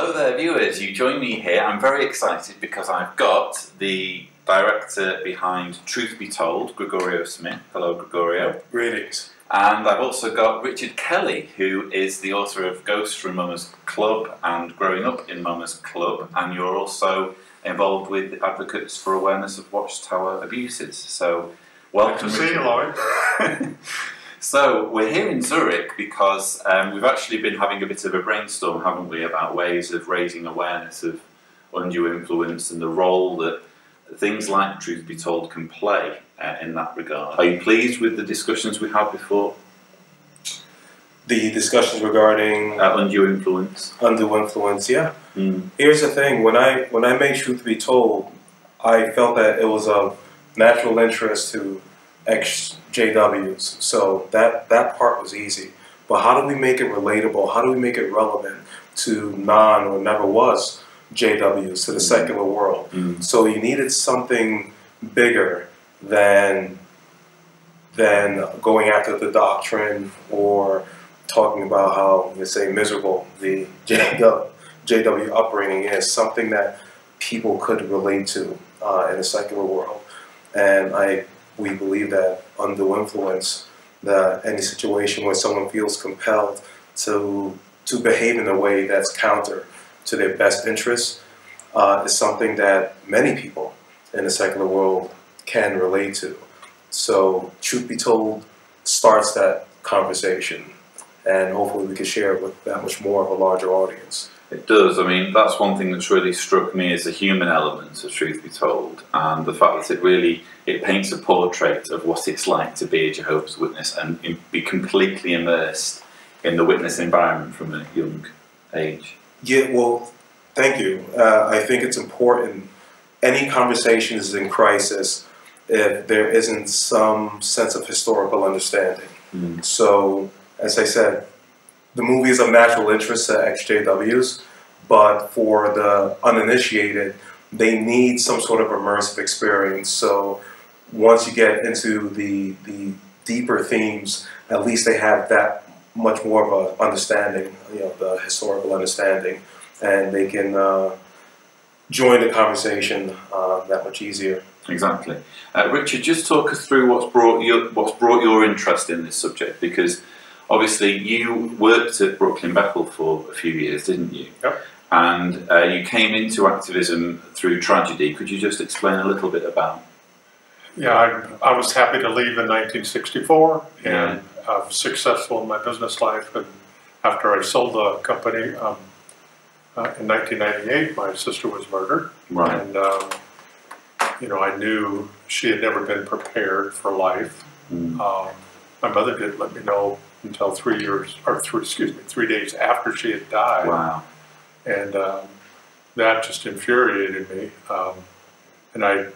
Hello there viewers, you join me here. I'm very excited because I've got the director behind Truth Be Told, Gregorio Smith. Hello Gregorio. Greetings. And I've also got Richard Kelly, who is the author of Ghosts from Mama's Club and Growing Up in Mama's Club, and you're also involved with Advocates for Awareness of Watchtower Abuses. So welcome. Good to see you, Lloyd. So we're here in Zurich because we've actually been having a bit of a brainstorm, haven't we, about ways of raising awareness of undue influence and the role that things like Truth Be Told can play in that regard. Are you pleased with the discussions we had before? The discussions regarding undue influence. Undue influence, yeah. Here's the thing: when I made Truth Be Told, I felt that it was of natural interest to ex-JWs, so that part was easy. But how do we make it relatable? How do we make it relevant to non or never was JWs, to the secular world? So you needed something bigger than going after the doctrine or talking about how, let's say, miserable the JW upbringing is. Something that people could relate to in the secular world. And we believe that undue influence, that any situation where someone feels compelled to behave in a way that's counter to their best interests is something that many people in the secular world can relate to. So Truth Be Told starts that conversation, and hopefully we can share it with that much more of a larger audience. It does. I mean, that's one thing that's really struck me is the human element of Truth Be Told, and the fact that it paints a portrait of what it's like to be a Jehovah's Witness and be completely immersed in the witness environment from a young age. Yeah, well, thank you. I think it's important. Any conversation is in crisis if there isn't some sense of historical understanding. So, as I said, the movie is of natural interest to ex-JWs, but for the uninitiated, they need some sort of immersive experience. So once you get into the deeper themes, at least they have that much more of an understanding, the historical understanding, and they can join the conversation that much easier. Exactly. Richard, just talk us through what's brought your interest in this subject, because obviously you worked at Brooklyn Bethel for a few years, didn't you? Yep. And you came into activism through tragedy. Could you just explain a little bit about? Yeah, I was happy to leave in 1964, and I was successful in my business life. And after I sold the company in 1998, my sister was murdered. Right. And I knew she had never been prepared for life. My mother didn't let me know until 3 days after she had died. Wow. And that just infuriated me. And I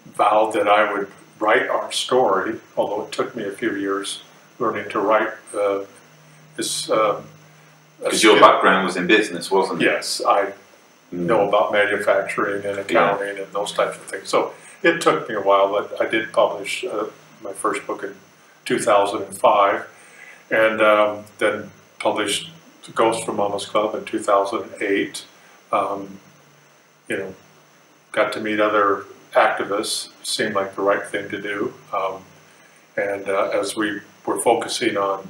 vowed that I would write our story, although it took me a few years learning to write this. Because your background was in business, wasn't it? Yes, I know about manufacturing and accounting and those types of things. So it took me a while, but I did publish my first book in 2005, and then published Ghosts from Mama's Club in 2008. Got to meet other activists, seemed like the right thing to do. And as we were focusing on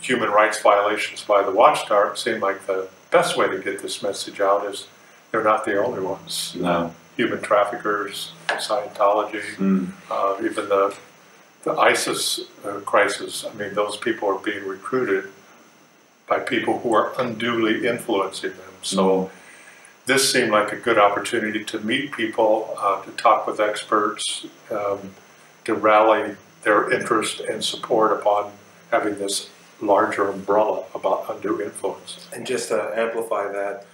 human rights violations by the Watchtower, it seemed like the best way to get this message out is they're not the only ones. No. Human traffickers, Scientology, even the ISIS crisis. I mean, those people are being recruited by people who are unduly influencing them. So this seemed like a good opportunity to meet people, to talk with experts, to rally their interest and support upon having this larger umbrella about undue influence. And just to amplify that,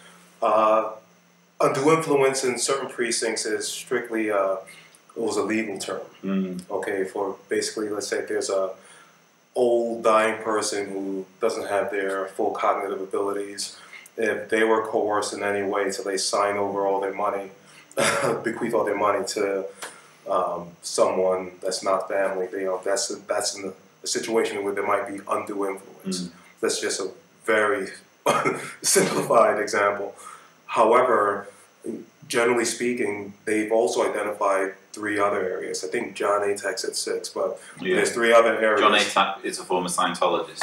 undue influence in certain precincts is strictly it was a legal term. Okay, for basically, let's say if there's a old dying person who doesn't have their full cognitive abilities, if they were coerced in any way so they sign over all their money, bequeath all their money to someone that's not family, that's in a situation where there might be undue influence. That's just a very simplified example. However, generally speaking, they've also identified 3 other areas. I think John Atack said 6, but there's 3 other areas. John Atack is a former Scientologist.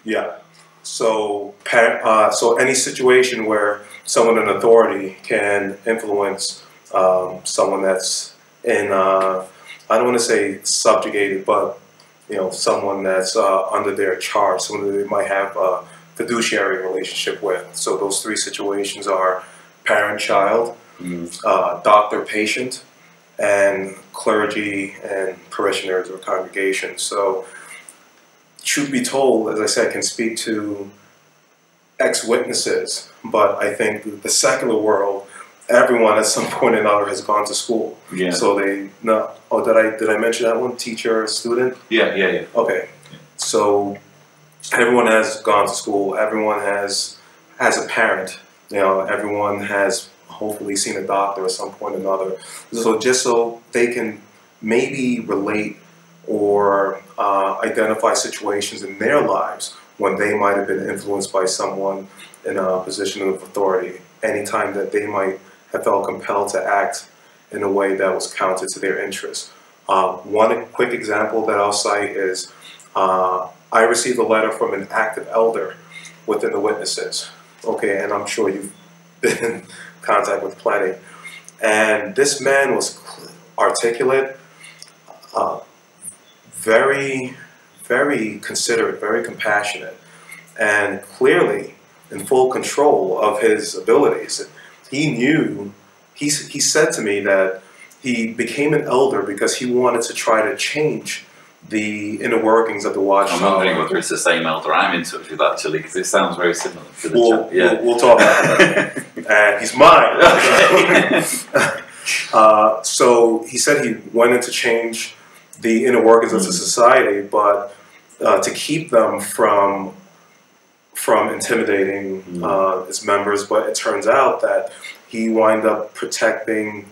Yeah. So, so any situation where someone in authority can influence someone that's in, I don't want to say subjugated, but someone that's under their charge, someone that they might have a fiduciary relationship with. So those 3 situations are parent-child, doctor-patient, and clergy and parishioners or congregations. So, truth be told, as I said, I can speak to ex-witnesses, but I think the secular world, everyone at some point or another has gone to school. Yeah. So did I mention that one? Teacher, student? Yeah. Okay. So everyone has gone to school. Everyone has a parent. Everyone has hopefully seen a doctor at some point or another. So just so they can maybe relate or identify situations in their lives when they might have been influenced by someone in a position of authority, anytime that they might have felt compelled to act in a way that was counter to their interests. One quick example that I'll cite is I received a letter from an active elder within the witnesses. Okay, and I'm sure you've been in contact with plenty. And this man was articulate, very, very considerate, very compassionate, and clearly in full control of his abilities. He knew, he said to me that he became an elder because he wanted to try to change the inner workings of the Watchtower. I'm wondering whether it's the same elder I'm in touch with, actually, because it sounds very similar to the we'll talk about that. And he's mine. So he said he wanted to change the inner workings of the society, but to keep them from intimidating its members. But it turns out that he wound up having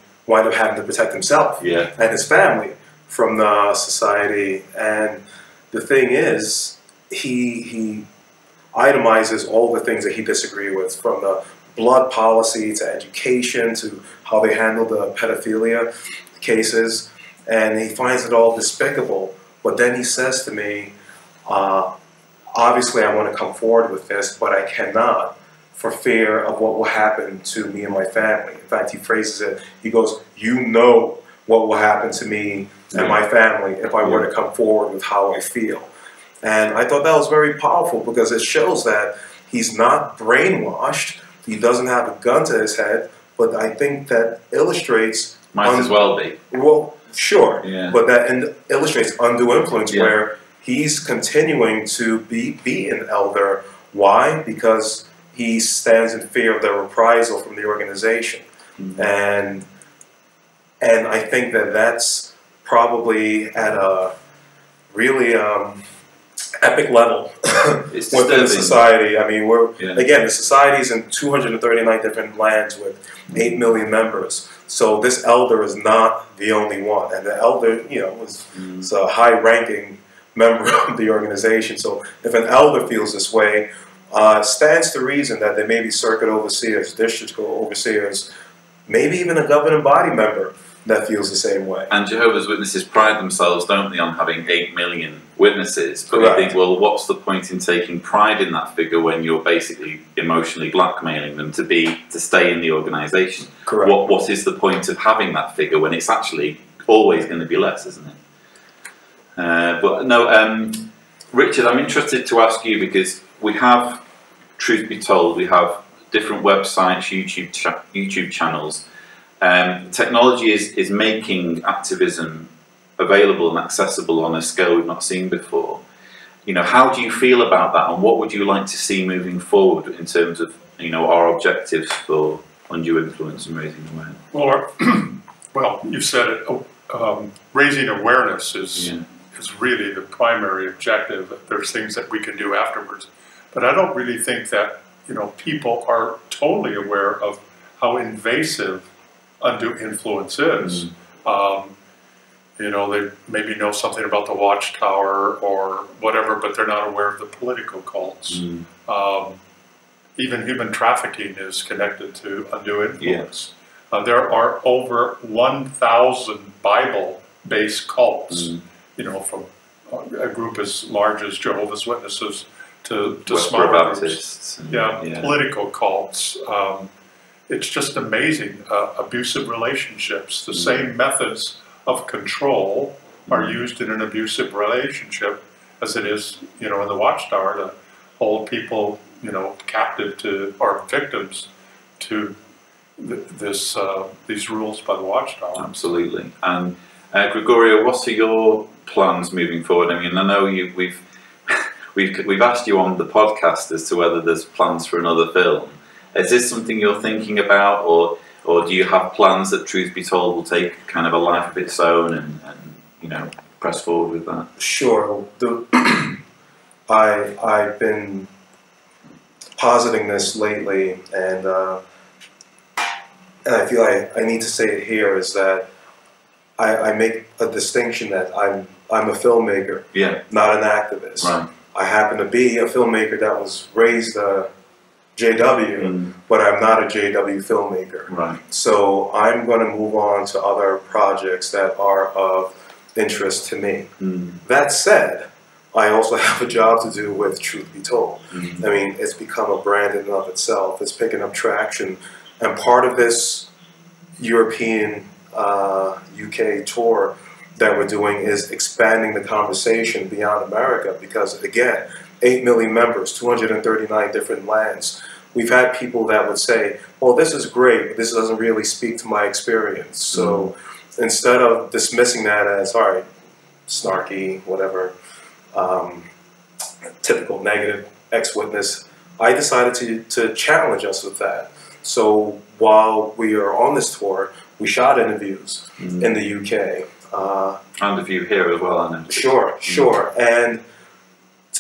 to protect himself and his family from the society. And the thing is, he itemizes all the things that he disagreed with, from the blood policy to education to how they handle the pedophilia cases, and he finds it all despicable. But then he says to me, obviously I want to come forward with this, but I cannot for fear of what will happen to me and my family. In fact, he phrases it, he goes, "You know what will happen to me and my family if I were to come forward with how I feel." And I thought that was very powerful, because it shows that he's not brainwashed, he doesn't have a gun to his head, but I think that illustrates... Might as well be. Well, sure, but that illustrates undue influence, where he's continuing to be an elder. Why? Because he stands in fear of the reprisal from the organization. And I think that that's probably at a really epic level within the society. I mean, again, the society is in 239 different lands with 8 million members. So this elder is not the only one. And the elder, is a high-ranking member of the organization. So if an elder feels this way, it stands to reason that there may be circuit overseers, district overseers, maybe even a governing body member that feels the same way. And Jehovah's Witnesses pride themselves, don't they, on having 8 million witnesses. But I think, well, what's the point in taking pride in that figure when you're basically emotionally blackmailing them to stay in the organisation? Correct. What is the point of having that figure when it's actually always going to be less, isn't it? But no, Richard, I'm interested to ask you, because we have, truth be told, we have different websites, YouTube channels. Technology is making activism available and accessible on a scale we've not seen before. How do you feel about that, and what would you like to see moving forward in terms of our objectives for undue influence and raising awareness? Well, you said it. Raising awareness is really the primary objective. There's things that we can do afterwards, but I don't really think that people are totally aware of how invasive undue influence is. They maybe know something about the Watchtower or whatever, but they're not aware of the political cults. even human trafficking is connected to undue influence. There are over 1,000 Bible-based cults, you know, from a group as large as Jehovah's Witnesses to smaller groups. Political cults. It's just amazing. Abusive relationships. The same methods of control are used in an abusive relationship as it is, you know, in the Watchtower to hold people, you know, captive to, or victims to these rules by the Watchtower. Absolutely. And Gregorio, what are your plans moving forward? I mean, I know we've asked you on the podcast as to whether there's plans for another film. Is this something you're thinking about, or do you have plans that, truth be told, will take kind of a life of its own and you know, press forward with that? Sure. I've been positing this lately, and I feel I need to say it here, is that I make a distinction that I'm a filmmaker, not an activist. Right. I happen to be a filmmaker that was raised JW, but I'm not a JW filmmaker. Right. So I'm going to move on to other projects that are of interest to me. That said, I also have a job to do with Truth Be Told. I mean, it's become a brand in and of itself. It's picking up traction. And part of this European, UK tour that we're doing is expanding the conversation beyond America, because, again, 8 million members, 239 different lands. We've had people that would say, well, this is great, but this doesn't really speak to my experience. So instead of dismissing that as, all right, snarky, whatever, typical negative ex-witness, I decided to challenge us with that. So while we are on this tour, we shot interviews in the UK. And a few here as well, I know. Sure. And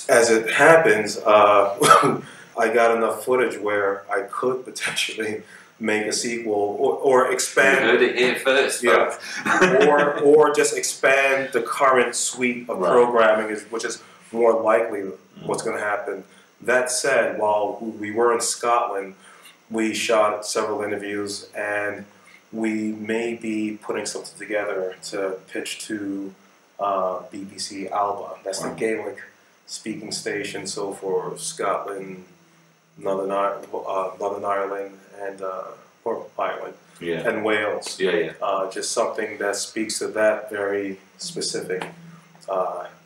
as it happens, I got enough footage where I could potentially make a sequel or expand. You heard it here first. or just expand the current suite of programming, which is more likely what's going to happen. That said, while we were in Scotland, we shot several interviews, and we may be putting something together to pitch to BBC Alba. That's the Gaelic speaking station. So for Scotland, Northern Ireland, and Ireland, and Wales. Just something that speaks to that very specific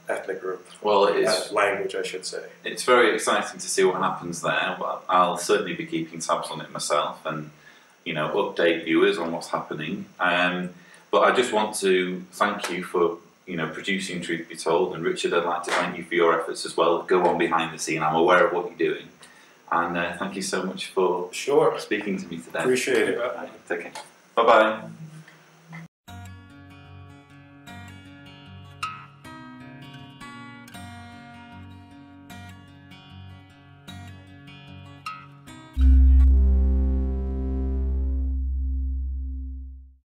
ethnic group. Well, it's language, I should say. It's very exciting to see what happens there. Well, I'll certainly be keeping tabs on it myself, and you know, update viewers on what's happening. But I just want to thank you for, you know, producing Truth Be Told, and Richard, I'd like to thank you for your efforts as well. Go on behind the scene. I'm aware of what you're doing, and thank you so much for speaking to me today. Appreciate it. Right, take care. Bye bye.